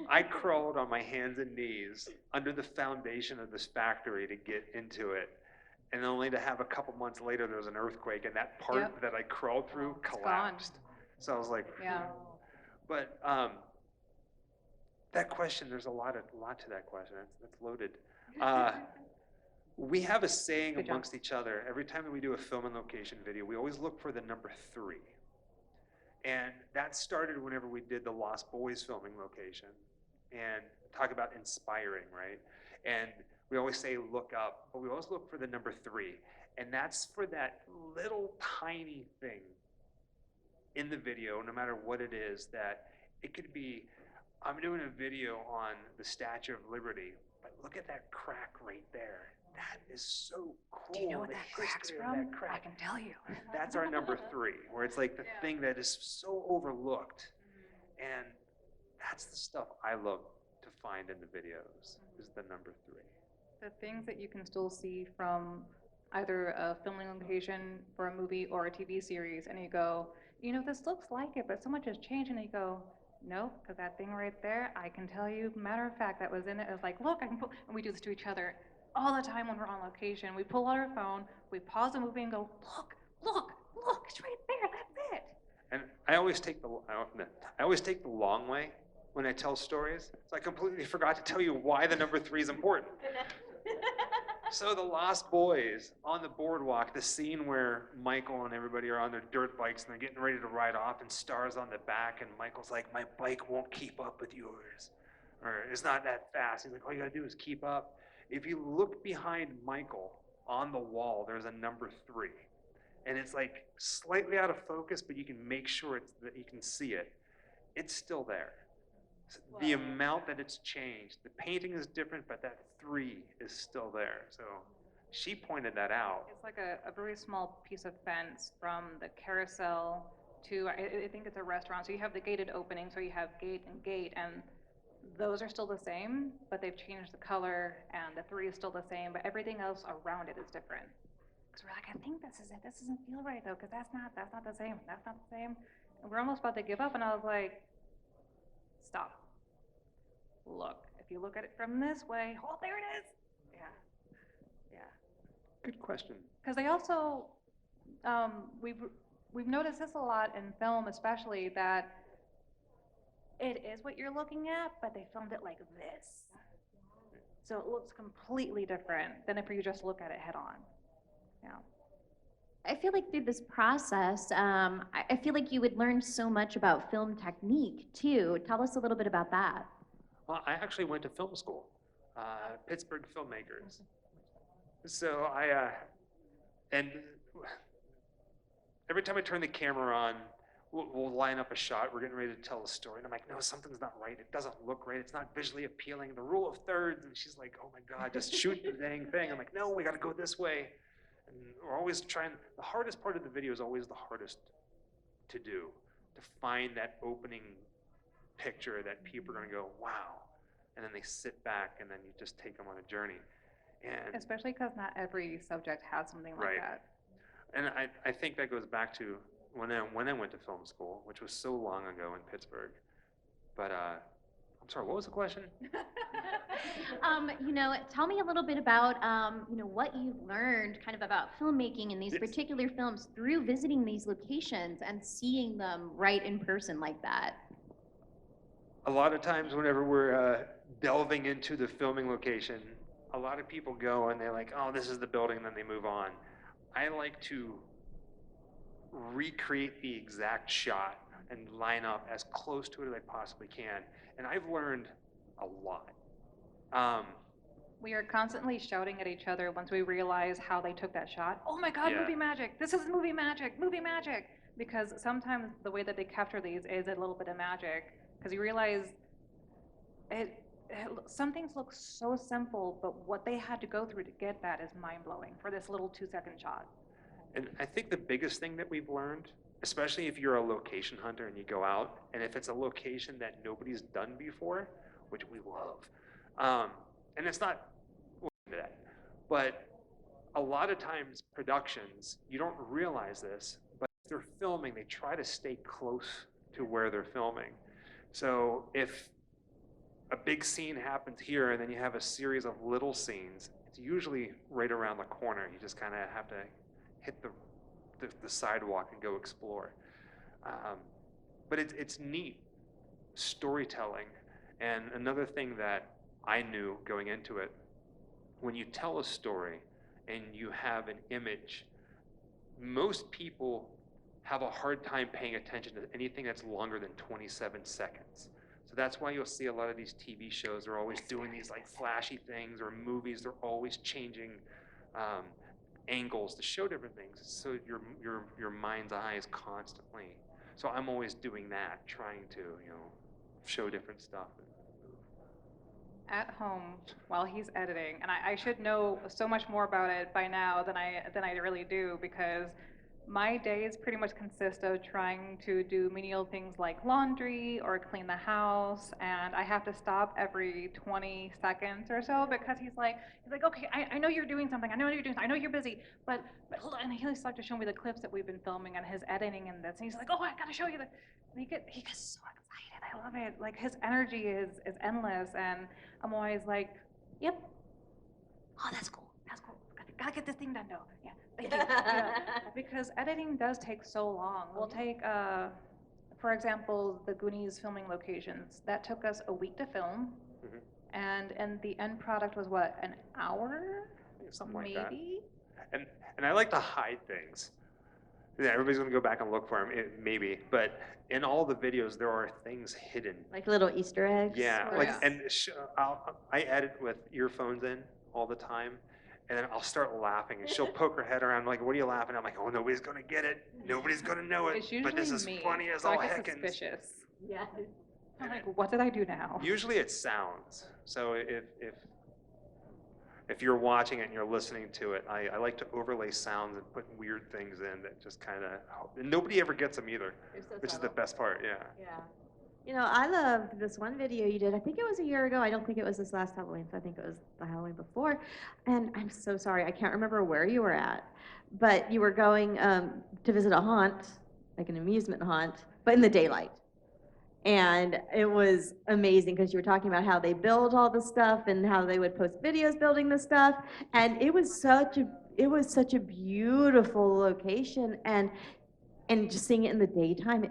I crawled on my hands and knees under the foundation of this factory to get into it, and only to have a couple months later there was an earthquake, and that part Yep. that I crawled through It's gone. collapsed. So I was like, yeah. but that question, there's a lot to that question. That's loaded. We have a saying Good job. amongst each other. Every time that we do a film and location video, we always look for the number 3. And that started whenever we did the Lost Boys filming location. And talk about inspiring, right? And we always say look up, but we always look for the number 3. And that's for that little tiny thing in the video, no matter what it is, that it could be, I'm doing a video on the Statue of Liberty, but look at that crack right there. That is so cool. Do you know what the that crack's history of from? that crack. I can tell you. That's our number 3, where it's like the thing that is so overlooked. And that's the stuff I love to find in the videos, is the number 3. The things that you can still see from either a filming location for a movie or a TV series, and you go, you know, this looks like it, but so much has changed, and you go, no, because that thing right there, I can tell you, matter of fact, that was in it. It was like, look, I can put, and we do this to each other all the time when we're on location. We pull out our phone, we pause the movie and go, look, it's right there, that's it. And I always take the long way when I tell stories. So I completely forgot to tell you why the number 3 is important. So the Lost Boys on the boardwalk, the scene where Michael and everybody are on their dirt bikes and they're getting ready to ride off, and Star's on the back, and Michael's like, my bike won't keep up with yours, or it's not that fast. He's like, all you gotta do is keep up. If you look behind Michael on the wall, there's a number 3. And it's like slightly out of focus, but you can make sure that you can see it. It's still there. Wow. The amount that it's changed, the painting is different, but that 3 is still there. So she pointed that out. It's like a very small piece of fence from the carousel to, I think it's a restaurant. So you have the gated opening, so you have gate, and those are still the same, but they've changed the color, and the 3 is still the same, but everything else around it is different. Because we're like, I think this is it. This doesn't feel right though, because that's not the same. That's not the same. And we're almost about to give up, and I was like, stop. Look. If you look at it from this way, oh, there it is. Yeah. Good question. Because they also, we've noticed this a lot in film, especially, that it is what you're looking at, but they filmed it like this. So it looks completely different than if you just look at it head on. Yeah. I feel like through this process, I feel like you would learn so much about film technique too. Tell us a little bit about that. Well, I actually went to film school, Pittsburgh Filmmakers. So and every time I turn the camera on, we'll line up a shot. We're getting ready to tell a story. And I'm like, no, something's not right. It doesn't look right. It's not visually appealing. The rule of thirds. And she's like, oh my God, just shoot the dang thing. I'm like, no, we got to go this way. And we're always trying. The hardest part of the video is always the hardest to do, to find that opening picture that people are going to go, wow. And then they sit back, and then you just take them on a journey. And especially because not every subject has something like that. And I think that goes back to when I went to film school, which was so long ago in Pittsburgh. But I'm sorry, what was the question? You know, tell me a little bit about, you know, what you've learned kind of about filmmaking in these particular films through visiting these locations and seeing them right in person like that. A lot of times whenever we're delving into the filming location, a lot of people go and they're like, oh, this is the building, and then they move on. I like to recreate the exact shot and line up as close to it as I possibly can. And I've learned a lot. We are constantly shouting at each other once we realize how they took that shot. Oh my God, movie magic. This is movie magic, movie magic. Because sometimes the way that they capture these is a little bit of magic. Because you realize some things look so simple, but what they had to go through to get that is mind-blowing for this little 2-second shot. And I think the biggest thing that we've learned especially if you're a location hunter and you go out, and if it's a location that nobody's done before, which we love, and it's not into that, but a lot of times productions, you don't realize this, but if they're filming, they try to stay close to where they're filming. So if a big scene happens here and then you have a series of little scenes, it's usually right around the corner. You just kind of have to hit the sidewalk and go explore. But it's neat storytelling. And another thing that I knew going into it, when you tell a story and you have an image, most people have a hard time paying attention to anything that's longer than 27 seconds. So that's why you'll see a lot of these TV shows, they're always doing these like flashy things, or movies, they're always changing angles to show different things. So your mind's eye is constantly. So I'm always doing that, trying to, show different stuff. At home while he's editing, and I should know so much more about it by now than I really do, because my days pretty much consist of trying to do menial things like laundry or clean the house, and I have to stop every 20 seconds or so because he's like, okay, I know you're doing something, I know you're doing something, I know you're busy, but hold on. And he starts to show me the clips that we've been filming and his editing and this, and he's like, oh, I gotta show you that. And he gets so excited. I love it. Like, his energy is endless, and I'm always like, yep. Oh, that's cool. That's cool. Gotta get this thing done, though. Yeah, thank you. Yeah. Because editing does take so long. We'll take, for example, the Goonies filming locations. That took us a week to film, and the end product was what, an hour? Something like maybe? that. And I like to hide things. Yeah, everybody's gonna go back and look for them, maybe. But in all the videos, there are things hidden. Like little Easter eggs? Yeah, or- like, and I edit with earphones in all the time, and then I'll start laughing, and she'll poke her head around, like, "What are you laughing at?" I'm like, "Oh, nobody's gonna get it. Nobody's gonna know it. It's usually But this is me, funny as so all I get heckins." suspicious. Yeah. I'm like, what did I do now? Usually it's sounds. So if you're watching it and you're listening to it, I like to overlay sounds and put weird things in that just kind of, and nobody ever gets them either, which is the best part. Yeah. Yeah. You know, I loved this one video you did. I think it was a year ago. I don't think it was this last Halloween, so I think it was the Halloween before. And I'm so sorry, I can't remember where you were at, but you were going to visit a haunt, like an amusement haunt, but in the daylight. And it was amazing because you were talking about how they build all the stuff and how they would post videos building the stuff. And it was such a beautiful location, and just seeing it in the daytime,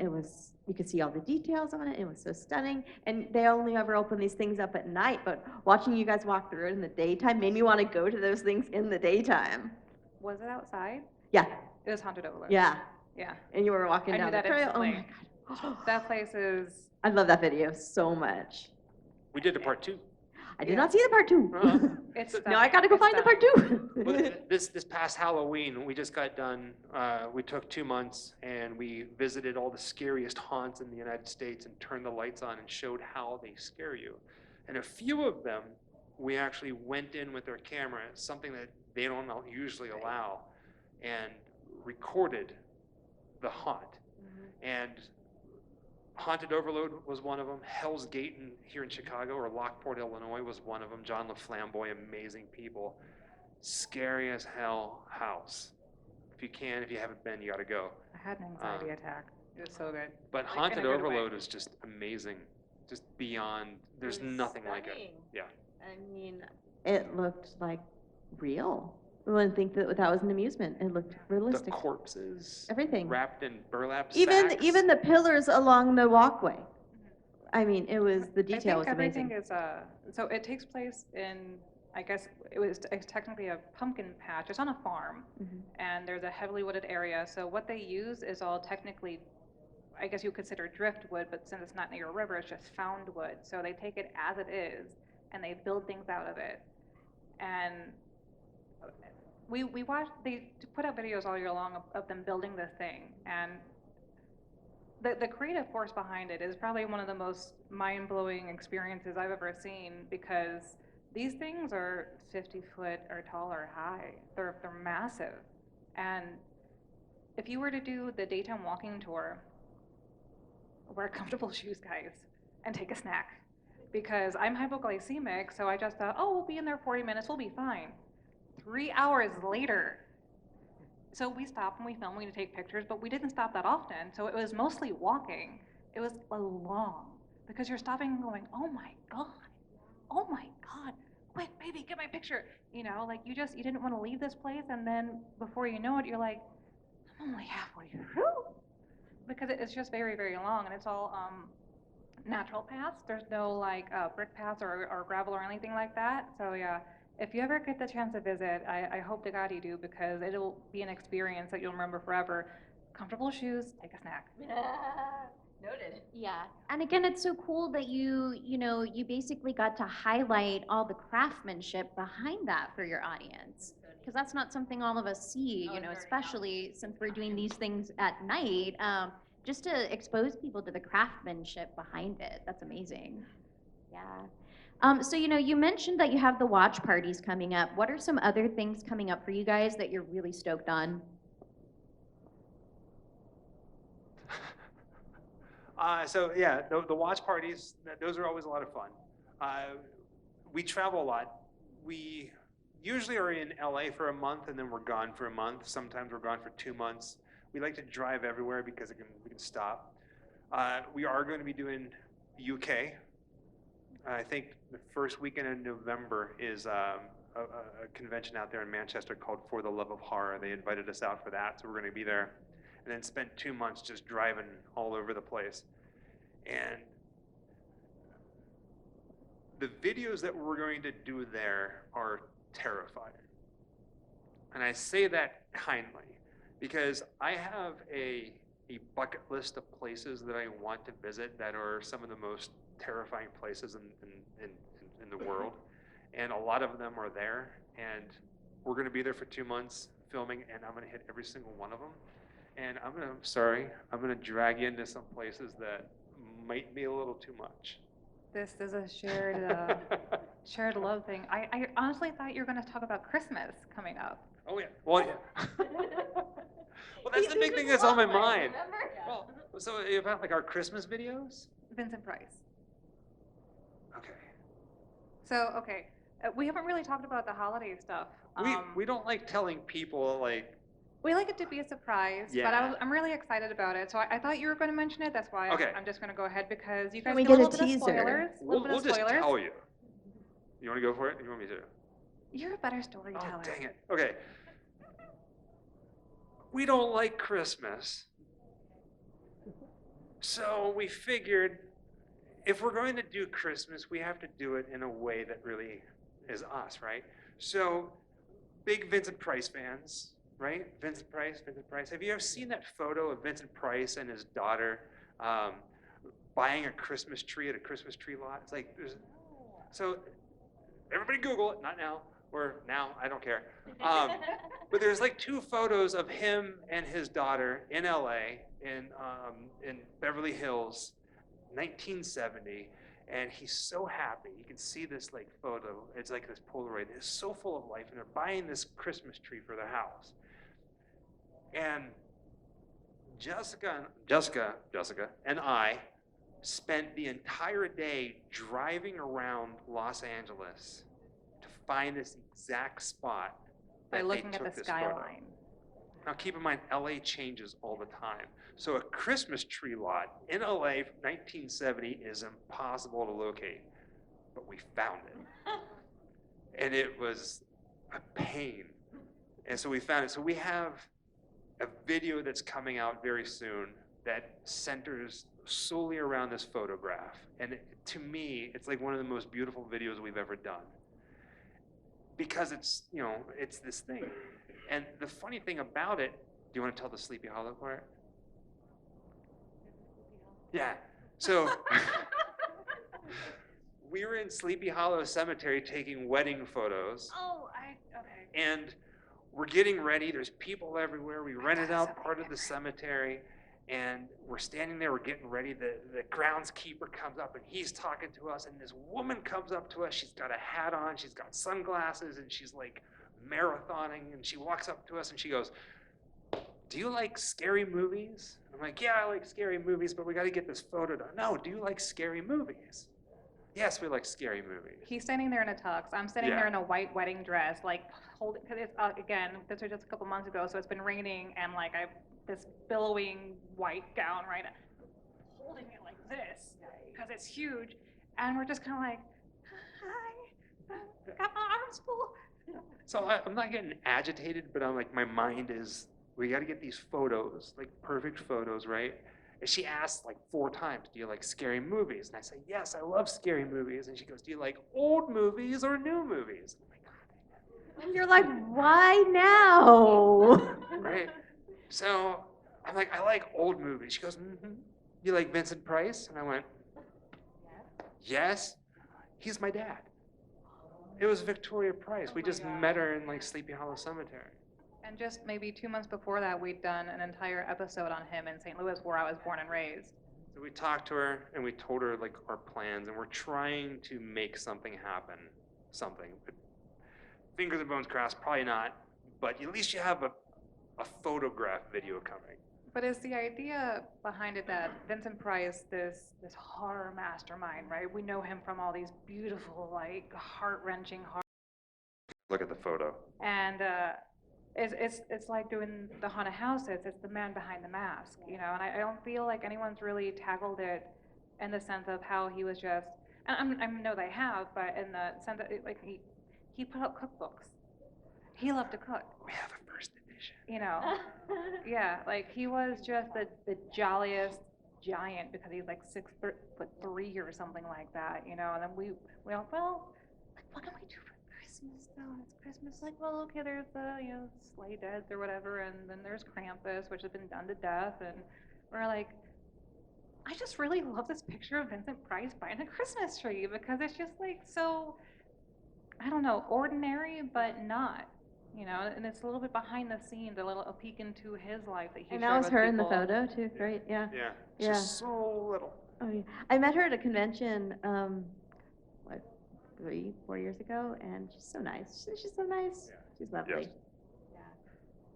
you could see all the details on it. It was so stunning. And they only ever open these things up at night, but watching you guys walk through it in the daytime made me want to go to those things in the daytime. Was it outside? Yeah, It was haunted overload. yeah. Yeah. And you were walking I knew down the that trail. Oh instantly. my God. That place is. I love that video so much. We did a part 2. I did not see the part 2. It's Now I gotta go find the part 2. Well, this past Halloween, we just got done. We took 2 months and we visited all the scariest haunts in the United States and turned the lights on and showed how they scare you. And a few of them, we actually went in with their camera, something that they don't usually allow, and recorded the haunt. And Haunted Overload was one of them. Hell's Gate here in Chicago, or Lockport, Illinois, was one of them. John LaFlamboy, amazing people. Scary as hell house. If you haven't been, you got to go. I had an anxiety attack. It was so good. But Like, in a Haunted good way. Overload is just amazing. Just beyond, there's nothing like it. Yeah. I mean, it looked like real. I wouldn't think that was an amusement. It looked The realistic. corpses Everything. wrapped in burlap sacks. Even the pillars along the walkway. I mean, the detail was I think amazing. everything is, so it takes place in, I guess, it's technically a pumpkin patch. It's on a farm, and there's a heavily wooded area. So what they use is all technically, I guess you would consider driftwood, but since it's not near a river, it's just found wood. So they take it as it is, and they build things out of it. And we watched, they put out videos all year long of them building this thing, and the creative force behind it is probably one of the most mind-blowing experiences I've ever seen, because these things are 50 foot or taller high. They're massive, and if you were to do the daytime walking tour, wear comfortable shoes, guys, and take a snack. Because I'm hypoglycemic, so I just thought, oh, we'll be in there 40 minutes, we'll be fine. 3 hours later, so we stopped and we filmed, we take pictures, but we didn't stop that often. So it was mostly walking. It was long because you're stopping and going, oh my God, quick, baby, get my picture. You know, like you didn't want to leave this place, and then before you know it, you're like, I'm only halfway through. Because it's just very, very long, and it's all natural paths. There's no like brick paths or gravel or anything like that. So yeah, if you ever get the chance to visit, I hope to God you do, because it'll be an experience that you'll remember forever. Comfortable shoes, take a snack. Noted. Yeah. And again, it's so cool that you basically got to highlight all the craftsmanship behind that for your audience. Because that's not something all of us see, especially since we're doing these things at night. Just to expose people to the craftsmanship behind it. That's amazing. Yeah. So, you mentioned that you have the watch parties coming up. What are some other things coming up for you guys that you're really stoked on? So yeah, the watch parties, those are always a lot of fun. We travel a lot. We usually are in LA for a month and then we're gone for a month. Sometimes we're gone for 2 months. We like to drive everywhere because we can stop. We are going to be doing UK. I think the first weekend in November is a convention out there in Manchester called For the Love of Horror. They invited us out for that, so we're going to be there. And then spent 2 months just driving all over the place. And the videos that we're going to do there are terrifying. And I say that kindly because I have a bucket list of places that I want to visit that are some of the most terrifying places in the world. And a lot of them are there. And we're going to be there for 2 months filming, and I'm going to hit every single one of them. And I'm going to drag you into some places that might be a little too much. This is a shared love thing. I honestly thought you were going to talk about Christmas coming up. Oh yeah. Well, yeah. Well, that's the big thing that's on my mind. Well, so about like our Christmas videos? Vincent Price. Okay. So, okay, we haven't really talked about the holiday stuff. We don't like telling people like. We like it to be a surprise, but Yeah. I'm really excited about it. So I thought you were going to mention it. That's why Okay. I'm just going to go ahead, because you Can guys we get a get a little bit of teaser? spoilers. We'll just tell you. You want to go for it? You want me to? You're a better storyteller. Oh, dang it. Okay. We don't like Christmas. So we figured if we're going to do Christmas, we have to do it in a way that really is us, right? So big Vincent Price fans, right? Vincent Price. Have you ever seen that photo of Vincent Price and his daughter buying a Christmas tree at a Christmas tree lot? It's like, so everybody Google it, not now, or now, I don't care. But there's like 2 photos of him and his daughter in LA, in Beverly Hills, 1970, and he's so happy. You can see this like photo. It's like this Polaroid. It's so full of life, and they're buying this Christmas tree for their house. And Jessica and I spent the entire day driving around Los Angeles to find this exact spot By that looking they at took the this photo. skyline. Now keep in mind, LA changes all the time. So a Christmas tree lot in LA from 1970 is impossible to locate, but we found it. And it was a pain. And so we found it. So we have a video that's coming out very soon that centers solely around this photograph. And to me, it's like one of the most beautiful videos we've ever done. Because it's, it's this thing. And the funny thing about it, do you want to tell the Sleepy Hollow part? Yeah. So we were in Sleepy Hollow Cemetery taking wedding photos. Okay. And we're getting ready. There's people everywhere. We rented out part of the cemetery. And we're standing there, we're getting ready. The groundskeeper comes up and he's talking to us. And this woman comes up to us. She's got a hat on. She's got sunglasses. And she's like marathoning. And she walks up to us and she goes, do you like scary movies? I'm like, yeah, I like scary movies, but we got to get this photo done. No, do you like scary movies? Yes, we like scary movies. He's standing there in a tux. I'm sitting Yeah. there in a white wedding dress, like holding. Because it's again, this was just a couple months ago, so it's been raining, and like I've this billowing white gown, right, holding it like this because it's huge, and we're just kind of like, hi, got my arms full. So I'm not getting agitated, but I'm like, my mind is, we got to get these photos, like perfect photos, right? And she asked like 4 times, do you like scary movies? And I say, yes, I love scary movies. And she goes, do you like old movies or new movies? I'm like, God, And you're like, why now? right? So I'm like, I like old movies. She goes, mm-hmm. You like Vincent Price? And I went, yes. He's my dad. It was Victoria Price. We just met her in like Sleepy Hollow Cemetery. And just maybe 2 months before that, we'd done an entire episode on him in St. Louis, where I was born and raised. So we talked to her and we told her like our plans, and we're trying to make something happen. Something. But fingers and bones crossed, probably not. But at least you have a photograph video coming. But is the idea behind it that Vincent Price, this horror mastermind, right? We know him from all these beautiful, like heart-wrenching horror. Look at the photo. And it's like doing the haunted houses. It's the man behind the mask, you know. And I don't feel like anyone's really tackled it in the sense of how he was just. And I know they have, but in the sense that like he put out cookbooks. He loved to cook. We have a first edition. You know, yeah, like he was just the jolliest giant because he's like 6'3" or something like that, you know. And then we all, well, like, what can we do for Christmas though? It's Christmas, like, well, okay, there's the sleigh deads or whatever, and then there's Krampus, which has been done to death, and we're like, I just really love this picture of Vincent Price buying a Christmas tree because it's just like so, I don't know, ordinary but not. You know, and it's a little bit behind the scenes, a peek into his life that he And shared that was with her in the people. photo too, right? Yeah. Yeah. Yeah. Just so little. Oh yeah. I met her at a convention, what, 3-4 years ago, and she's so nice. She's so nice. Yeah. She's lovely. Yes.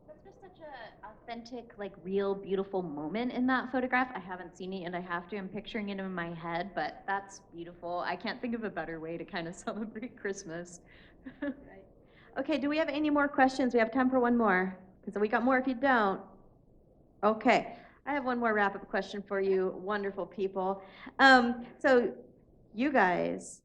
That's just such a authentic, like real beautiful moment in that photograph. I haven't seen it and I have to. I'm picturing it in my head, but that's beautiful. I can't think of a better way to kind of celebrate Christmas. Okay, do we have any more questions? We have time for one more, because we got more if you don't. Okay, I have one more wrap-up question for you, wonderful people. So you guys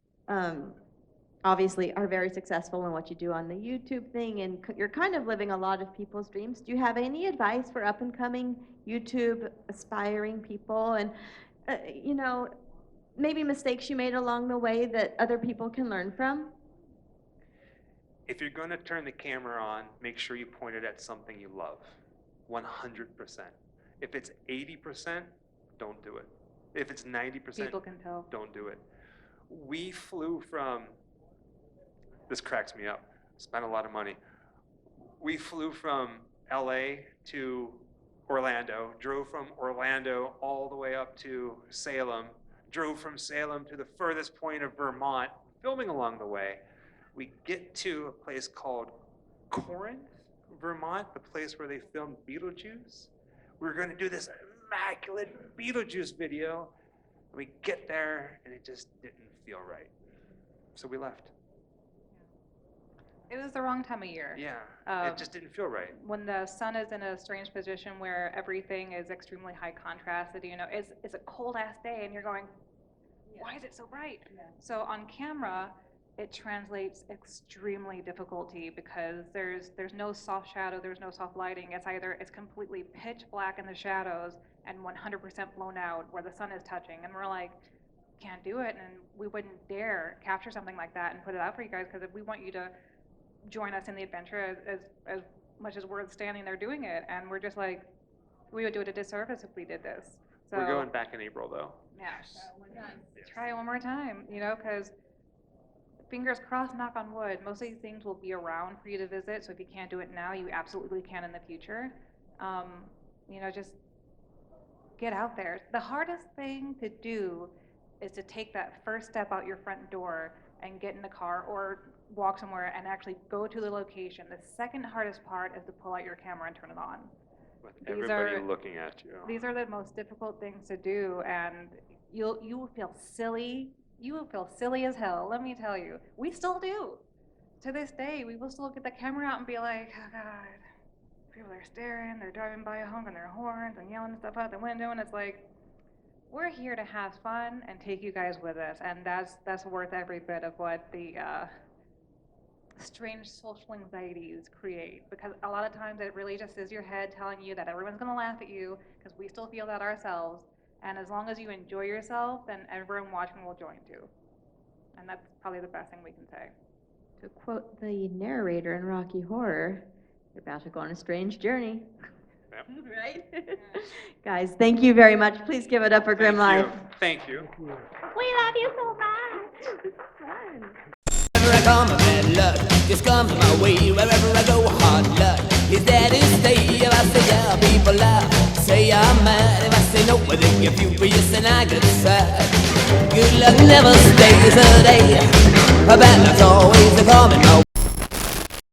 obviously are very successful in what you do on the YouTube thing, and you're kind of living a lot of people's dreams. Do you have any advice for up-and-coming YouTube aspiring people, and maybe mistakes you made along the way that other people can learn from? If you're going to turn the camera on, make sure you point it at something you love. 100%. If it's 80%, don't do it. If it's 90%, People can tell. don't do it. We flew from, this cracks me up, spent a lot of money. We flew from LA to Orlando, drove from Orlando all the way up to Salem, drove from Salem to the furthest point of Vermont, filming along the way. We get to a place called Corinth, Vermont, the place where they filmed Beetlejuice. We were going to do this immaculate Beetlejuice video. We get there, and it just didn't feel right. So we left. It was the wrong time of year. Yeah, it just didn't feel right. When the sun is in a strange position where everything is extremely high contrasted, it's a cold ass day, and you're going, why is it so bright? Yeah. So on camera, it translates extremely difficulty because there's no soft shadow, there's no soft lighting. It's completely pitch black in the shadows and 100% blown out where the sun is touching, and we're like, can't do it, and we wouldn't dare capture something like that and put it out for you guys because we want you to join us in the adventure as much as we're standing there doing it, and we're just like, we would do it a disservice if we did this. So we're going back in April though. yeah, try it one more time, because fingers crossed, knock on wood, most of these things will be around for you to visit, so if you can't do it now, you absolutely can in the future. Just get out there. The hardest thing to do is to take that first step out your front door and get in the car or walk somewhere and actually go to the location. The second hardest part is to pull out your camera and turn it on. with These everybody are- looking at you. These are the most difficult things to do, and you will feel silly. You will feel silly as hell, let me tell you. We still do. To this day, we will still get the camera out and be like, oh God, people are staring, they're driving by honking their horns and yelling stuff out the window, and it's like, we're here to have fun and take you guys with us, and that's worth every bit of what the strange social anxieties create, because a lot of times it really just is your head telling you that everyone's going to laugh at you, because we still feel that ourselves, and as long as you enjoy yourself, then everyone watching will join too, and that's probably the best thing we can say. To quote the narrator in Rocky Horror, you're about to go on a strange journey. Yep. Right? Guys, thank you very much. Please give it up for Grimm Life. Thank you. We love you so much. It's fun. Wherever I come, bad luck just comes my way. Wherever I go, hard luck is there to stay. If I say yeah, people laugh, say I'm mad. If I say no, I think you're furious and I get sad. Good luck never stays a day. A bad luck's always a coming